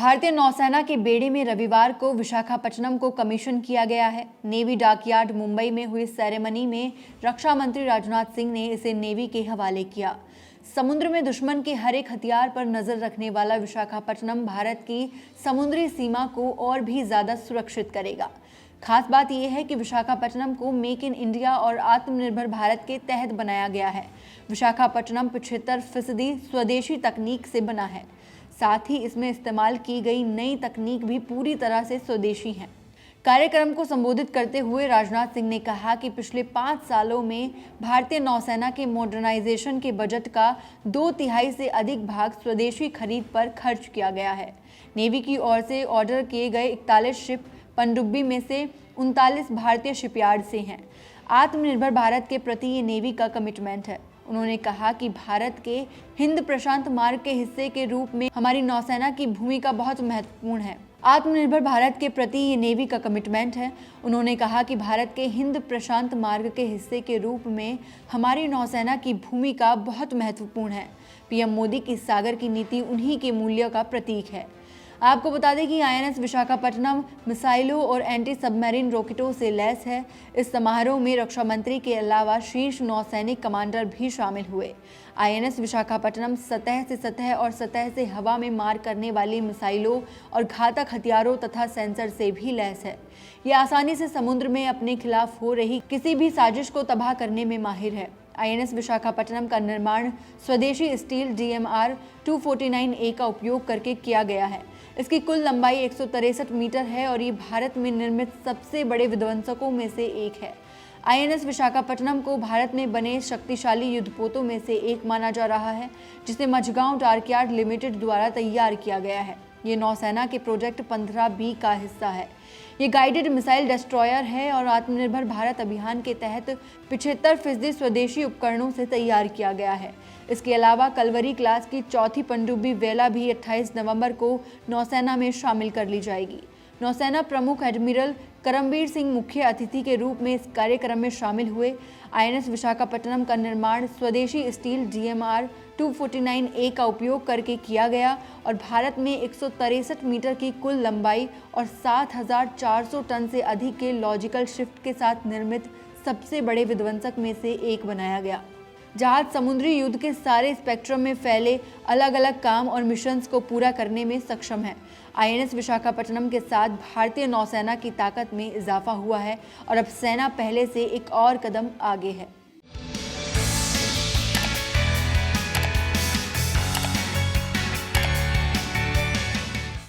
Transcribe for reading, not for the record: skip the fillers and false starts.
भारतीय नौसेना के बेड़े में रविवार को विशाखापट्टनम को कमीशन किया गया है। नेवी डॉकयार्ड मुंबई में हुई सेरेमनी में रक्षा मंत्री राजनाथ सिंह ने इसे नेवी के हवाले किया। समुद्र में दुश्मन के हर एक हथियार पर नजर रखने वाला विशाखापट्टनम भारत की समुद्री सीमा को और भी ज्यादा सुरक्षित करेगा। खास बात यह है कि विशाखापट्टनम को मेक इन इंडिया और आत्मनिर्भर भारत के तहत बनाया गया है। विशाखापट्टनम 75% स्वदेशी तकनीक से बना है। साथ ही इसमें इस्तेमाल की गई नई तकनीक भी पूरी तरह से स्वदेशी है। कार्यक्रम को संबोधित करते हुए राजनाथ सिंह ने कहा कि पिछले 5 सालों में भारतीय नौसेना के मॉडर्नाइजेशन के बजट का 2/3 से अधिक भाग स्वदेशी खरीद पर खर्च किया गया है। नेवी की ओर से ऑर्डर किए गए 41 शिप पनडुब्बी में से 39 भारतीय शिपयार्ड से हैं। आत्मनिर्भर भारत के प्रति ये नेवी का कमिटमेंट है। उन्होंने कहा कि भारत के हिंद प्रशांत मार्ग के हिस्से के रूप में हमारी नौसेना की भूमिका बहुत महत्वपूर्ण है। आत्मनिर्भर भारत के प्रति ये नेवी का कमिटमेंट है। उन्होंने कहा कि भारत के हिंद प्रशांत मार्ग के हिस्से के रूप में हमारी नौसेना की भूमिका बहुत महत्वपूर्ण है। पीएम मोदी की सागर की नीति उन्हीं के मूल्यों का प्रतीक है। आपको बता दें कि आईएनएस विशाखापट्टनम मिसाइलों और एंटी सबमरीन रॉकेटों से लैस है। इस समारोह में रक्षा मंत्री के अलावा शीर्ष नौसैनिक कमांडर भी शामिल हुए। आईएनएस विशाखापट्टनम सतह से सतह और सतह से हवा में मार करने वाली मिसाइलों और घातक हथियारों तथा सेंसर से भी लैस है। यह आसानी से समुद्र में अपने खिलाफ हो रही किसी भी साजिश को तबाह करने में माहिर है। आईएनएस विशाखापट्टनम का निर्माण स्वदेशी स्टील DMR 249A का उपयोग करके किया गया है। इसकी कुल लंबाई 163 मीटर है और ये भारत में निर्मित सबसे बड़े विध्वंसकों में से एक है। आईएनएस विशाखापट्टनम को भारत में बने शक्तिशाली युद्धपोतों में से एक माना जा रहा है, जिसे मझगांव डॉकयार्ड लिमिटेड द्वारा तैयार किया गया है। ये नौसेना के प्रोजेक्ट 15B का हिस्सा है। ये गाइडेड मिसाइल डिस्ट्रॉयर है और आत्मनिर्भर भारत अभियान के तहत 75% स्वदेशी उपकरणों से तैयार किया गया है। इसके अलावा कलवरी क्लास की चौथी पनडुब्बी वेला भी 28 नवंबर को नौसेना में शामिल कर ली जाएगी। नौसेना प्रमुख एडमिरल करमबीर सिंह मुख्य अतिथि के रूप में इस कार्यक्रम में शामिल हुए। आईएनएस विशाखापट्टनम का निर्माण स्वदेशी स्टील DMR 249A का उपयोग करके किया गया और भारत में 163 मीटर की कुल लंबाई और 7,400 टन से अधिक के लॉजिकल शिफ्ट के साथ निर्मित सबसे बड़े विध्वंसक में से एक बनाया गया। जहाज समुद्री युद्ध के सारे स्पेक्ट्रम में फैले अलग अलग काम और मिशंस को पूरा करने में सक्षम है। आईएनएस विशाखापट्टनम के साथ भारतीय नौसेना की ताकत में इजाफा हुआ है और अब सेना पहले से एक और कदम आगे है।